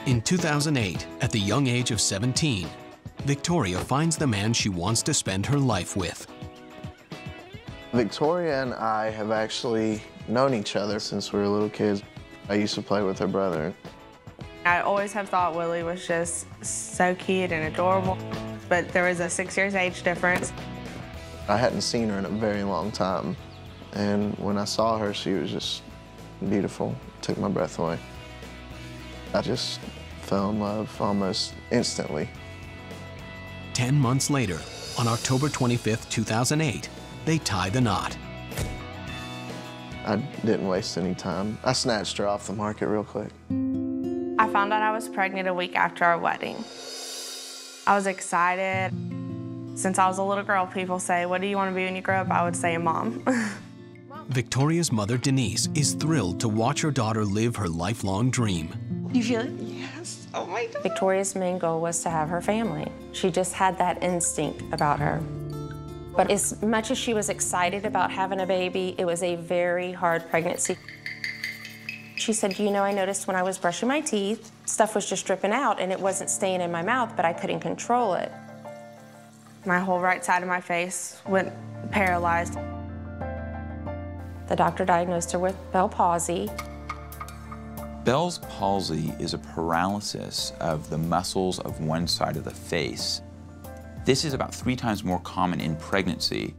In 2008, at the young age of 17, Victoria finds the man she wants to spend her life with. Victoria and I have actually known each other since we were little kids. I used to play with her brother. I always have thought Willie was just so cute and adorable, but there was a 6 years age difference. I hadn't seen her in a very long time, and when I saw her, she was just beautiful. Took my breath away. I just fell in love almost instantly. 10 months later, on October 25th, 2008, they tie the knot. I didn't waste any time. I snatched her off the market real quick. I found out I was pregnant a week after our wedding. I was excited. Since I was a little girl, people say, "What do you want to be when you grow up?" I would say a mom. Victoria's mother, Denise, is thrilled to watch her daughter live her lifelong dream. You feel it? Yes. Oh my God. Victoria's main goal was to have her family. She just had that instinct about her. But as much as she was excited about having a baby, it was a very hard pregnancy. She said, "You know, I noticed when I was brushing my teeth, stuff was just dripping out and it wasn't staying in my mouth, but I couldn't control it." My whole right side of my face went paralyzed. The doctor diagnosed her with Bell palsy. Bell's palsy is a paralysis of the muscles of one side of the face. This is about 3 times more common in pregnancy.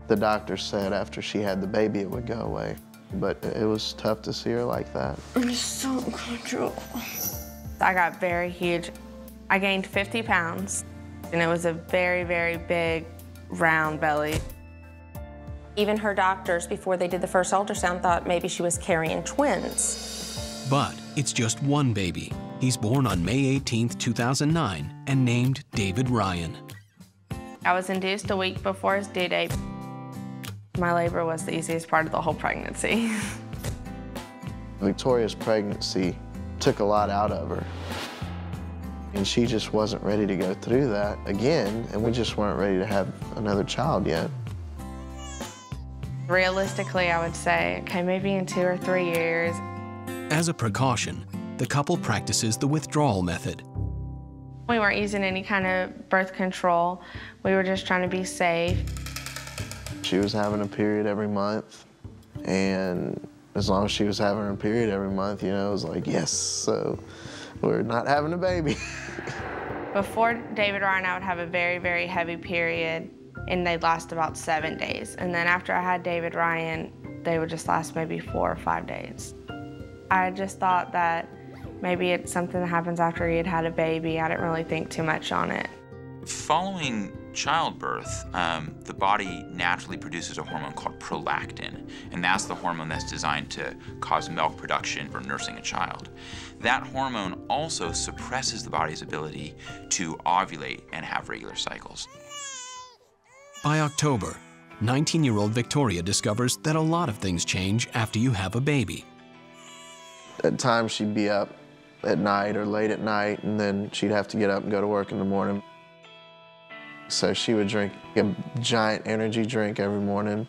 The doctor said after she had the baby it would go away, but it was tough to see her like that. I'm so uncomfortable. I got very huge. I gained 50 pounds, and it was a very, very big, round belly. Even her doctors, before they did the first ultrasound, thought maybe she was carrying twins. But it's just one baby. He's born on May 18th, 2009, and named David Ryan. I was induced a week before his due date. My labor was the easiest part of the whole pregnancy. Victoria's pregnancy took a lot out of her. And she just wasn't ready to go through that again, and we just weren't ready to have another child yet. Realistically, I would say, okay, maybe in 2 or 3 years. As a precaution, the couple practices the withdrawal method. We weren't using any kind of birth control. We were just trying to be safe. She was having a period every month, and as long as she was having her period every month, you know, it was like, yes, so we're not having a baby. Before David Ryan, I would have a very, very heavy period, and they'd last about 7 days. And then after I had David Ryan, they would just last maybe 4 or 5 days. I just thought that maybe it's something that happens after he had had a baby. I didn't really think too much on it. Following childbirth, the body naturally produces a hormone called prolactin, and that's the hormone that's designed to cause milk production for nursing a child. That hormone also suppresses the body's ability to ovulate and have regular cycles. By October, 19-year-old Victoria discovers that a lot of things change after you have a baby. At times she'd be up at night or late at night, and then she'd have to get up and go to work in the morning. So she would drink a giant energy drink every morning.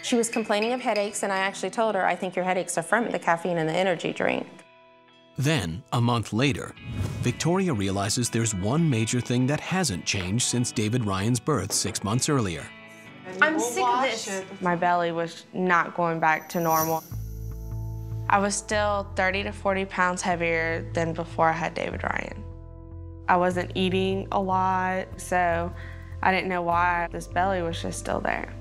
She was complaining of headaches, and I actually told her, "I think your headaches are from the caffeine and the energy drink." Then, a month later, Victoria realizes there's one major thing that hasn't changed since David Ryan's birth 6 months earlier. I'm sick of this. My belly was not going back to normal. I was still 30 to 40 pounds heavier than before I had David Ryan. I wasn't eating a lot, so I didn't know why this belly was just still there.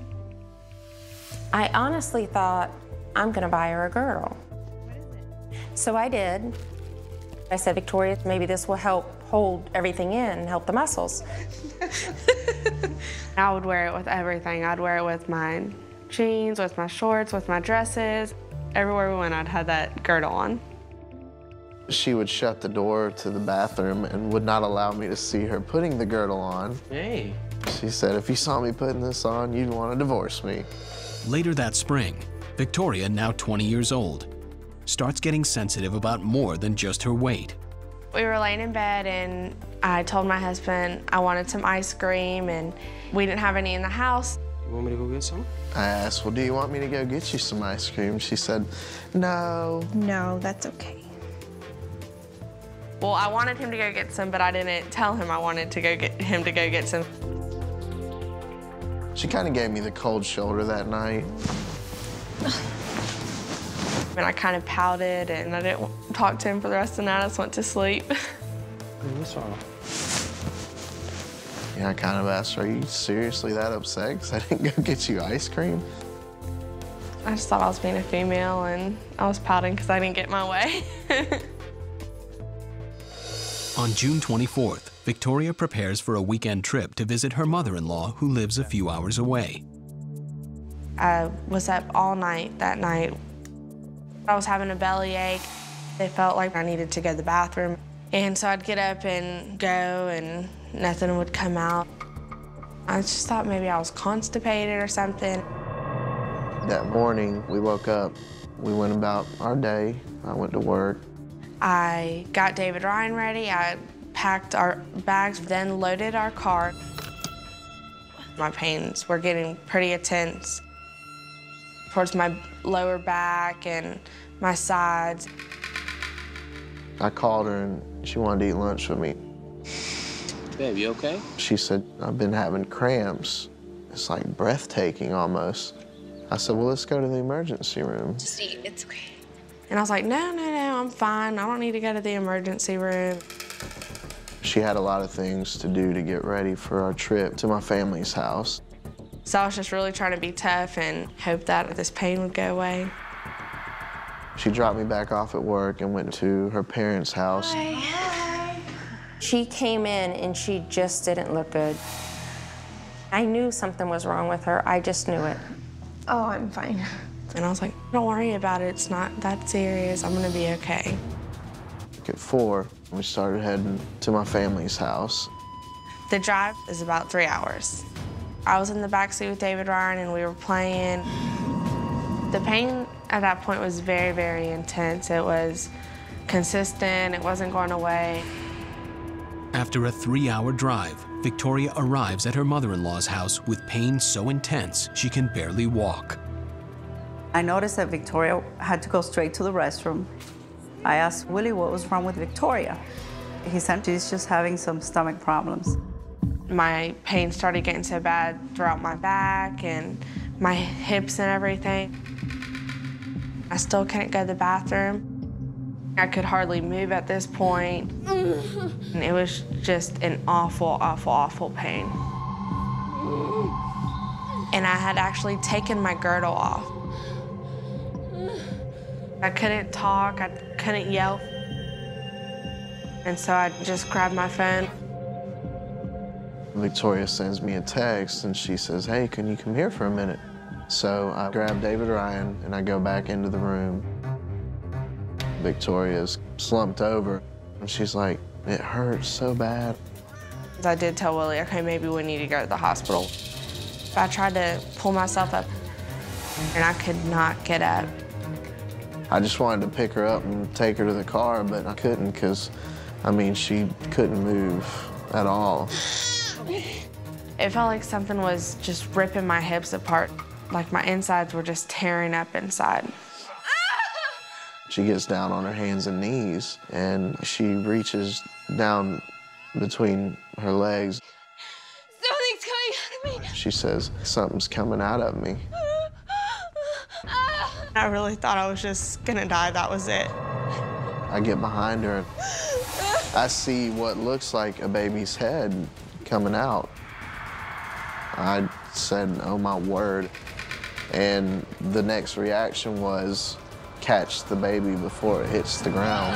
I honestly thought, I'm gonna buy her a girdle. So I did. I said, "Victoria, maybe this will help hold everything in and help the muscles." I would wear it with everything. I'd wear it with my jeans, with my shorts, with my dresses. Everywhere we went, I'd have that girdle on. She would shut the door to the bathroom and would not allow me to see her putting the girdle on. Hey. She said, "If you saw me putting this on, you'd want to divorce me." Later that spring, Victoria, now 20 years old, starts getting sensitive about more than just her weight. We were laying in bed, and I told my husband I wanted some ice cream, and we didn't have any in the house. You want me to go get some? I asked, "Well, do you want me to go get you some ice cream?" She said, "No." No, that's okay. Well, I wanted him to go get some, but I didn't tell him I wanted to go get him to go get some. She kind of gave me the cold shoulder that night. And I kind of pouted, and I didn't talk to him for the rest of the night. I just went to sleep. Yeah, I kind of asked her, are you seriously that upset because I didn't go get you ice cream? I just thought I was being a female, and I was pouting because I didn't get my way. On June 24th, Victoria prepares for a weekend trip to visit her mother-in-law, who lives a few hours away. I was up all night that night. I was having a bellyache. It felt like I needed to go to the bathroom. And so I'd get up and go, and nothing would come out. I just thought maybe I was constipated or something. That morning, we woke up. We went about our day. I went to work. I got David Ryan ready. I packed our bags, then loaded our car. My pains were getting pretty intense towards my lower back and my sides. I called her, and she wanted to eat lunch with me. Babe, you okay? She said, I've been having cramps. It's like breathtaking almost. I said, well, let's go to the emergency room. Just eat, it's okay. And I was like, no, I'm fine. I don't need to go to the emergency room. She had a lot of things to do to get ready for our trip to my family's house. So I was just really trying to be tough and hope that this pain would go away. She dropped me back off at work and went to her parents' house. Hi. She came in and she just didn't look good. I knew something was wrong with her. I just knew it. Oh, I'm fine. And I was like, don't worry about it. It's not that serious. I'm gonna be okay. At 4, we started heading to my family's house. The drive is about 3 hours. I was in the backseat with David Ryan, and we were playing. The pain at that point was very, very intense. It was consistent. It wasn't going away. After a 3-hour drive, Victoria arrives at her mother-in-law's house with pain so intense she can barely walk. I noticed that Victoria had to go straight to the restroom. I asked Willie what was wrong with Victoria. He said she's just having some stomach problems. My pain started getting so bad throughout my back and my hips and everything. I still couldn't go to the bathroom. I could hardly move at this point. And it was just an awful, awful, awful pain. And I had actually taken my girdle off. I couldn't talk, I couldn't yell. And so I just grabbed my phone. Victoria sends me a text, and she says, hey, can you come here for a minute? So I grab David Ryan, and I go back into the room. Victoria's slumped over, and she's like, it hurts so bad. I did tell Willie, okay, maybe we need to go to the hospital. I tried to pull myself up, and I could not get up. I just wanted to pick her up and take her to the car, but I couldn't because, I mean, she couldn't move at all. It felt like something was just ripping my hips apart, like my insides were just tearing up inside. She gets down on her hands and knees, and she reaches down between her legs. Something's coming out of me. She says, something's coming out of me. I really thought I was just gonna die, that was it. I get behind her. I see what looks like a baby's head coming out. I said, oh my word. And the next reaction was, catch the baby before it hits the ground.